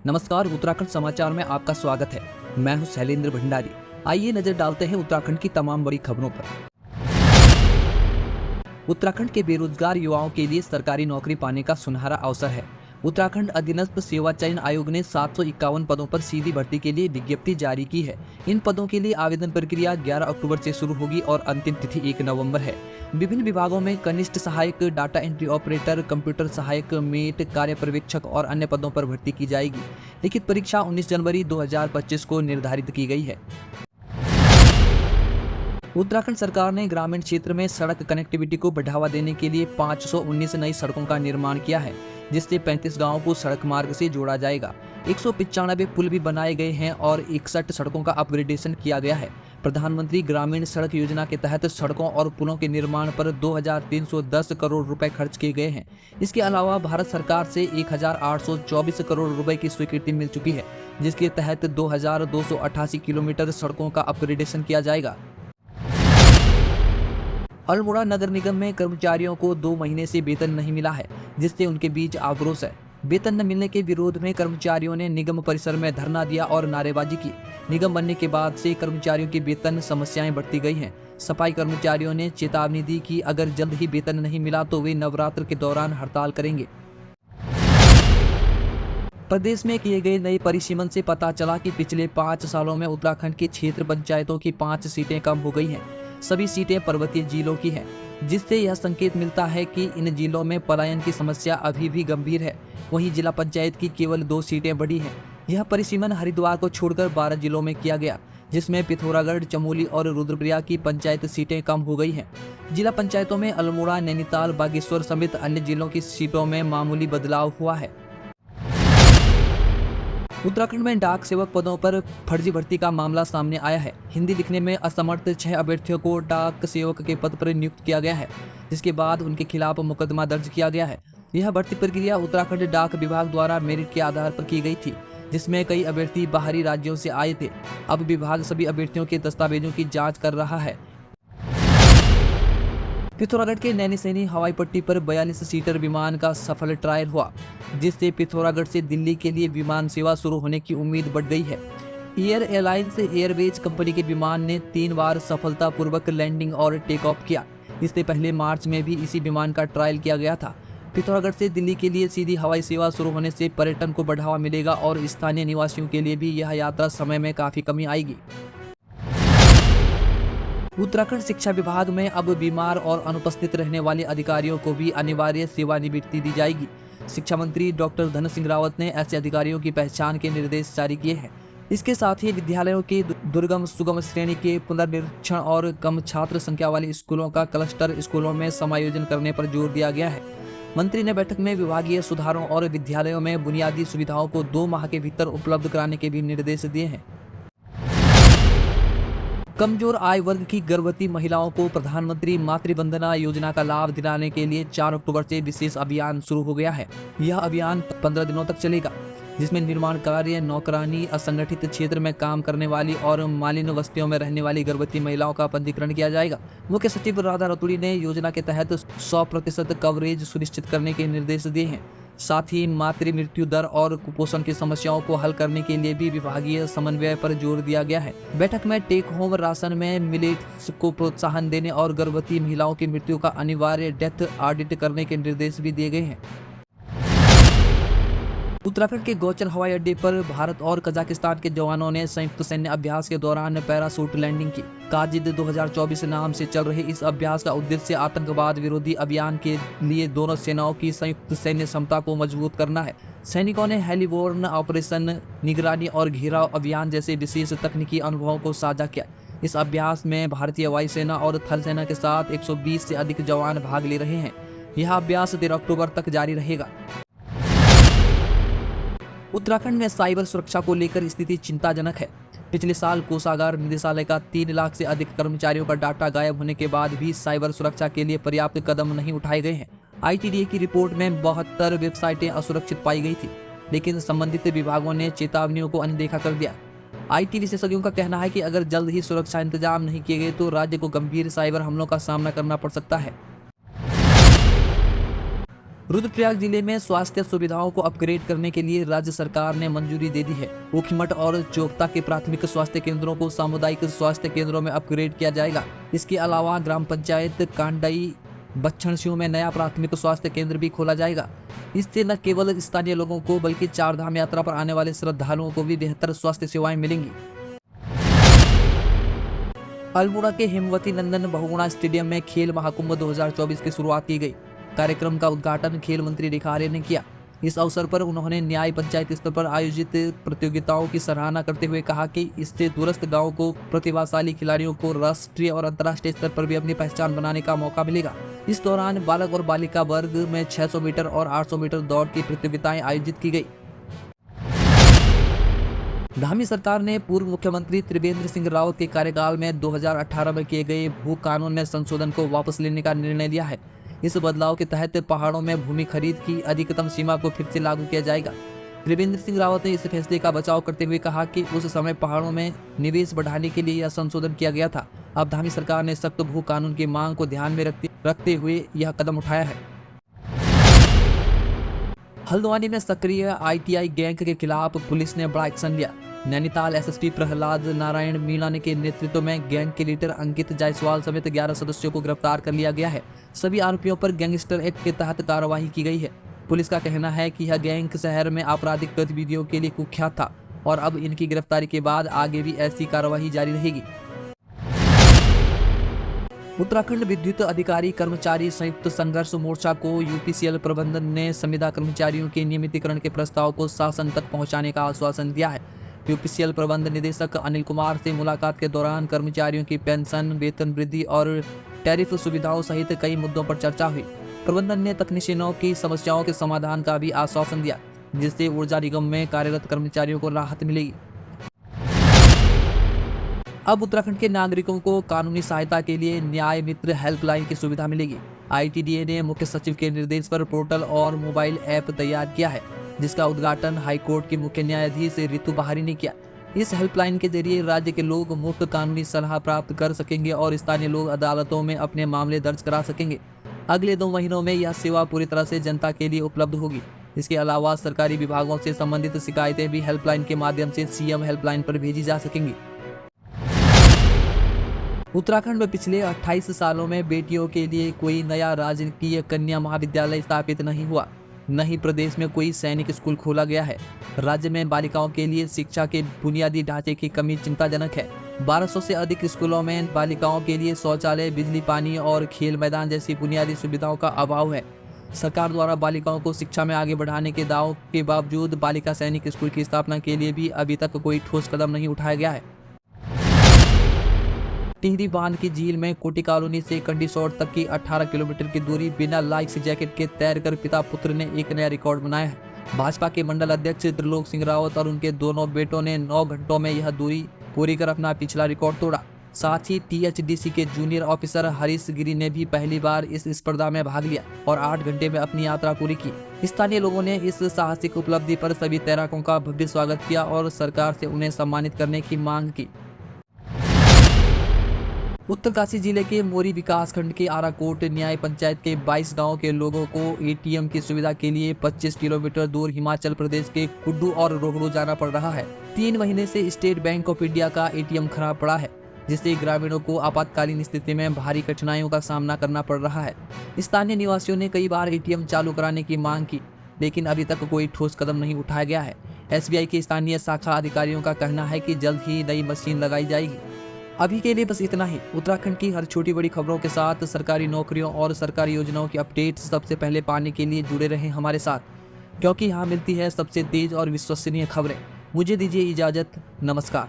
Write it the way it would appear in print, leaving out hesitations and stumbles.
नमस्कार, उत्तराखंड समाचार में आपका स्वागत है। मैं हूं शैलेंद्र भंडारी। आइए नजर डालते हैं उत्तराखंड की तमाम बड़ी खबरों पर। उत्तराखंड के बेरोजगार युवाओं के लिए सरकारी नौकरी पाने का सुनहरा अवसर है। उत्तराखंड अधीनस्थ सेवा चयन आयोग ने 751 पदों पर सीधी भर्ती के लिए विज्ञप्ति जारी की है। इन पदों के लिए आवेदन प्रक्रिया 11 अक्टूबर से शुरू होगी और अंतिम तिथि 1 नवंबर है। विभिन्न विभागों में कनिष्ठ सहायक, डाटा एंट्री ऑपरेटर, कंप्यूटर सहायक, मेट, कार्य पर्यवेक्षक और अन्य पदों पर भर्ती की जाएगी। लिखित परीक्षा 19 जनवरी 2025 को निर्धारित की गई है। उत्तराखंड सरकार ने ग्रामीण क्षेत्र में सड़क कनेक्टिविटी को बढ़ावा देने के लिए 519 नई सड़कों का निर्माण किया है, जिससे 35 गांवों को सड़क मार्ग से जोड़ा जाएगा। 195 पुल भी बनाए गए हैं और 61 सड़कों का अपग्रेडेशन किया गया है। प्रधानमंत्री ग्रामीण सड़क योजना के तहत सड़कों और पुलों के निर्माण पर 2310 करोड़ रुपए खर्च किए गए हैं। इसके अलावा भारत सरकार से 1824 करोड़ रुपए की स्वीकृति मिल चुकी है, जिसके तहत 2288 किलोमीटर सड़कों का अपग्रेडेशन किया जाएगा। अल्मोड़ा नगर निगम में कर्मचारियों को 2 महीने से वेतन नहीं मिला है, जिससे उनके बीच आक्रोश है। वेतन न मिलने के विरोध में कर्मचारियों ने निगम परिसर में धरना दिया और नारेबाजी की। निगम बनने के बाद से कर्मचारियों की वेतन समस्याएं बढ़ती गई हैं। सफाई कर्मचारियों ने चेतावनी दी कि अगर जल्द ही वेतन नहीं मिला तो वे नवरात्र के दौरान हड़ताल करेंगे। प्रदेश में किए गए नए परिसीमन से पता चला कि पिछले 5 सालों में उत्तराखंड की क्षेत्र पंचायतों की 5 सीटें कम हो गई हैं। सभी सीटें पर्वतीय जिलों की हैं, जिससे यह संकेत मिलता है कि इन जिलों में पलायन की समस्या अभी भी गंभीर है। वहीं जिला पंचायत की केवल 2 सीटें बढ़ी हैं। यह परिसीमन हरिद्वार को छोड़कर 12 जिलों में किया गया, जिसमें पिथौरागढ़, चमोली और रुद्रप्रयाग की पंचायत सीटें कम हो गई हैं। जिला पंचायतों में अल्मोड़ा, नैनीताल, बागेश्वर समेत अन्य जिलों की सीटों में मामूली बदलाव हुआ है। उत्तराखंड में डाक सेवक पदों पर फर्जी भर्ती का मामला सामने आया है। हिंदी लिखने में असमर्थ 6 अभ्यर्थियों को डाक सेवक के पद पर नियुक्त किया गया है, जिसके बाद उनके खिलाफ मुकदमा दर्ज किया गया है। यह भर्ती प्रक्रिया उत्तराखंड डाक विभाग द्वारा मेरिट के आधार पर की गई थी, जिसमें कई अभ्यर्थी बाहरी राज्यों से आए थे। अब विभाग सभी अभ्यर्थियों के दस्तावेजों की जाँच कर रहा है। पिथौरागढ़ के नैनीसैनी हवाई पट्टी पर 42 सीटर विमान का सफल ट्रायल हुआ, जिससे पिथौरागढ़ से दिल्ली के लिए विमान सेवा शुरू होने की उम्मीद बढ़ गई है। एयर एलायंस एयरवेज कंपनी के विमान ने 3 बार सफलतापूर्वक लैंडिंग और टेक ऑफ किया। इससे पहले मार्च में भी इसी विमान का ट्रायल किया गया था। पिथौरागढ़ से दिल्ली के लिए सीधी हवाई सेवा शुरू होने से पर्यटन को बढ़ावा मिलेगा और स्थानीय निवासियों के लिए भी यह यात्रा समय में काफी कमी आएगी। उत्तराखंड शिक्षा विभाग में अब बीमार और अनुपस्थित रहने वाले अधिकारियों को भी अनिवार्य सेवानिवृत्ति दी जाएगी। शिक्षा मंत्री डॉक्टर धन सिंह रावत ने ऐसे अधिकारियों की पहचान के निर्देश जारी किए हैं। इसके साथ ही विद्यालयों के दुर्गम सुगम श्रेणी के पुनर्निरीक्षण और कम छात्र संख्या वाले स्कूलों का क्लस्टर स्कूलों में समायोजन करने पर जोर दिया गया है। मंत्री ने बैठक में विभागीय सुधारों और विद्यालयों में बुनियादी सुविधाओं को 2 माह के भीतर उपलब्ध कराने के भी निर्देश दिए हैं। कमजोर आय वर्ग की गर्भवती महिलाओं को प्रधानमंत्री मातृ वंदना योजना का लाभ दिलाने के लिए 4 अक्टूबर से विशेष अभियान शुरू हो गया है। यह अभियान 15 दिनों तक चलेगा, जिसमें निर्माण कार्य, नौकरानी, असंगठित क्षेत्र में काम करने वाली और मालिन्य बस्तियों में रहने वाली गर्भवती महिलाओं का पंजीकरण किया जाएगा। मुख्य सचिव राधा रतूड़ी ने योजना के तहत 100% कवरेज सुनिश्चित करने के निर्देश दिए हैं। साथ ही मातृ मृत्यु दर और कुपोषण की समस्याओं को हल करने के लिए भी विभागीय समन्वय पर जोर दिया गया है। बैठक में टेक होम राशन में मिलेट्स को प्रोत्साहन देने और गर्भवती महिलाओं की मृत्यु का अनिवार्य डेथ ऑडिट करने के निर्देश भी दिए गए हैं। उत्तराखंड के गौचर हवाई अड्डे पर भारत और कजाकिस्तान के जवानों ने संयुक्त सैन्य अभ्यास के दौरान पैराशूट लैंडिंग की। काजिद 2024 नाम से चल रहे इस अभ्यास का उद्देश्य आतंकवाद विरोधी अभियान के लिए दोनों सेनाओं की संयुक्त सैन्य क्षमता को मजबूत करना है। सैनिकों ने हेलीबोर्न ऑपरेशन, निगरानी और घेराव अभियान जैसे विशेष तकनीकी अनुभवों को साझा किया। इस अभ्यास में भारतीय वायुसेना और थल सेना के साथ 120 से अधिक जवान भाग ले रहे हैं। यह अभ्यास 13 अक्टूबर तक जारी रहेगा। उत्तराखंड में साइबर सुरक्षा को लेकर स्थिति चिंताजनक है। पिछले साल कोषागार निदेशालय का 3 लाख से अधिक कर्मचारियों का डाटा गायब होने के बाद भी साइबर सुरक्षा के लिए पर्याप्त कदम नहीं उठाए गए हैं। ITDA की रिपोर्ट में 72 वेबसाइटें असुरक्षित पाई गई थी, लेकिन संबंधित विभागों ने चेतावनियों को अनदेखा कर दिया। IT विशेषज्ञों का कहना है कि अगर जल्द ही सुरक्षा इंतजाम नहीं किए गए तो राज्य को गंभीर साइबर हमलों का सामना करना पड़ सकता है। रुद्रप्रयाग जिले में स्वास्थ्य सुविधाओं को अपग्रेड करने के लिए राज्य सरकार ने मंजूरी दे दी है। ऊखीमठ और चोपता के प्राथमिक स्वास्थ्य केंद्रों को सामुदायिक स्वास्थ्य केंद्रों में अपग्रेड किया जाएगा। इसके अलावा ग्राम पंचायत कांडई बच्छनसियों में नया प्राथमिक स्वास्थ्य केंद्र भी खोला जाएगा। इससे न केवल स्थानीय लोगों को बल्कि चार धाम यात्रा पर आने वाले श्रद्धालुओं को भी बेहतर स्वास्थ्य सेवाएं मिलेंगी। अल्मोड़ा के हेमवती नंदन बहुगुणा स्टेडियम में खेल महाकुंभ 2024 की शुरुआत की गई। कार्यक्रम का उद्घाटन खेल मंत्री रेखा आर्य ने किया। इस अवसर पर उन्होंने न्याय पंचायत स्तर पर आयोजित प्रतियोगिताओं की सराहना करते हुए कहा कि इससे दूरस्थ गांवों को प्रतिभाशाली खिलाड़ियों को राष्ट्रीय और अंतर्राष्ट्रीय स्तर पर भी अपनी पहचान बनाने का मौका मिलेगा। इस दौरान बालक और बालिका वर्ग में 600 मीटर और 800 मीटर दौड़ की प्रतियोगिताएं आयोजित की गई। धामी सरकार ने पूर्व मुख्यमंत्री त्रिवेंद्र सिंह रावत के कार्यकाल में 2018 में किए गए भू कानून में संशोधन को वापस लेने का निर्णय लिया है। इस बदलाव के तहत पहाड़ों में भूमि खरीद की अधिकतम सीमा को फिर से लागू किया जाएगा। त्रिवेंद्र सिंह रावत ने इस फैसले का बचाव करते हुए कहा कि उस समय पहाड़ों में निवेश बढ़ाने के लिए यह संशोधन किया गया था। अब धामी सरकार ने सख्त भू कानून की मांग को ध्यान में रखते हुए यह कदम उठाया है। हल्द्वानी में सक्रिय ITI गैंग के खिलाफ पुलिस ने बड़ा एक्शन लिया। नैनीताल SSP प्रहलाद नारायण मीणा के नेतृत्व में गैंग के लीडर अंकित जायसवाल समेत 11 सदस्यों को गिरफ्तार कर लिया गया है। सभी आरोपियों पर गैंगस्टर एक्ट के तहत कार्रवाई की गई है। पुलिस का कहना है कि यह गैंग शहर में आपराधिक गतिविधियों के लिए कुख्यात था और अब इनकी गिरफ्तारी के बाद आगे भी ऐसी कार्रवाई जारी रहेगी। उत्तराखंड विद्युत अधिकारी कर्मचारी संयुक्त संघर्ष मोर्चा को UPCL प्रबंधन ने संविदा कर्मचारियों के नियमितीकरण के प्रस्ताव को शासन तक पहुंचाने का आश्वासन दिया है। UPCL प्रबंध निदेशक अनिल कुमार से मुलाकात के दौरान कर्मचारियों की पेंशन, वेतन वृद्धि और टैरिफ सुविधाओं सहित कई मुद्दों पर चर्चा हुई। प्रबंधन ने तकनीशियनों की समस्याओं के समाधान का भी आश्वासन दिया, जिससे ऊर्जा निगम में कार्यरत कर्मचारियों को राहत मिलेगी। अब उत्तराखंड के नागरिकों को कानूनी सहायता के लिए न्याय मित्र हेल्पलाइन की सुविधा मिलेगी। ITDA ने मुख्य सचिव के निर्देश पर पोर्टल और मोबाइल ऐप तैयार किया है, जिसका उद्घाटन हाईकोर्ट के मुख्य न्यायाधीश रितु बहारी ने किया। इस हेल्पलाइन के जरिए राज्य के लोग मुफ्त कानूनी सलाह प्राप्त कर सकेंगे और स्थानीय लोग अदालतों में अपने मामले दर्ज करा सकेंगे। अगले 2 महीनों में यह सेवा पूरी तरह से जनता के लिए उपलब्ध होगी। इसके अलावा सरकारी विभागों से संबंधित शिकायतें भी हेल्पलाइन के माध्यम से CM हेल्पलाइन पर भेजी जा सकेंगी। उत्तराखंड में पिछले 28 सालों में बेटियों के लिए कोई नया राजकीय कन्या महाविद्यालय स्थापित नहीं हुआ, न ही प्रदेश में कोई सैनिक स्कूल खोला गया है। राज्य में बालिकाओं के लिए शिक्षा के बुनियादी ढांचे की कमी चिंताजनक है। 1200 से अधिक स्कूलों में बालिकाओं के लिए शौचालय, बिजली, पानी और खेल मैदान जैसी बुनियादी सुविधाओं का अभाव है। सरकार द्वारा बालिकाओं को शिक्षा में आगे बढ़ाने के दावों के बावजूद बालिका सैनिक स्कूल की स्थापना के लिए भी अभी तक कोई ठोस कदम नहीं उठाया गया है। टिहरी बांध की झील में कोटी कॉलोनी से कंडीसौर तक की 18 किलोमीटर की दूरी बिना लाइफ जैकेट के तैरकर पिता पुत्र ने एक नया रिकॉर्ड बनाया है। भाजपा के मंडल अध्यक्ष त्रिलोक सिंह रावत और उनके दोनों बेटों ने 9 घंटों में यह दूरी पूरी कर अपना पिछला रिकॉर्ड तोड़ा। साथ ही THDC के जूनियर ऑफिसर हरीश गिरी ने भी पहली बार इस स्पर्धा में भाग लिया और 8 घंटे में अपनी यात्रा पूरी की। स्थानीय लोगों ने इस साहसिक उपलब्धि पर सभी तैराकों का भव्य स्वागत किया और सरकार से उन्हें सम्मानित करने की मांग की। उत्तरकाशी जिले के मोरी विकासखंड के आराकोट न्याय पंचायत के 22 गांव के लोगों को ATM की सुविधा के लिए 25 किलोमीटर दूर हिमाचल प्रदेश के कुड्डू और रोहड़ू जाना पड़ रहा है। 3 महीने से स्टेट बैंक ऑफ इंडिया का ATM खराब पड़ा है, जिससे ग्रामीणों को आपातकालीन स्थिति में भारी कठिनाइयों का सामना करना पड़ रहा है। स्थानीय निवासियों ने कई बार ATM चालू कराने की मांग की, लेकिन अभी तक कोई ठोस कदम नहीं उठाया गया है। SBI के स्थानीय शाखा अधिकारियों का कहना है कि जल्द ही नई मशीन लगाई जाएगी। अभी के लिए बस इतना ही। उत्तराखंड की हर छोटी बड़ी खबरों के साथ सरकारी नौकरियों और सरकारी योजनाओं की अपडेट्स सबसे पहले पाने के लिए जुड़े रहें हमारे साथ, क्योंकि यहाँ मिलती है सबसे तेज और विश्वसनीय खबरें। मुझे दीजिए इजाजत, नमस्कार।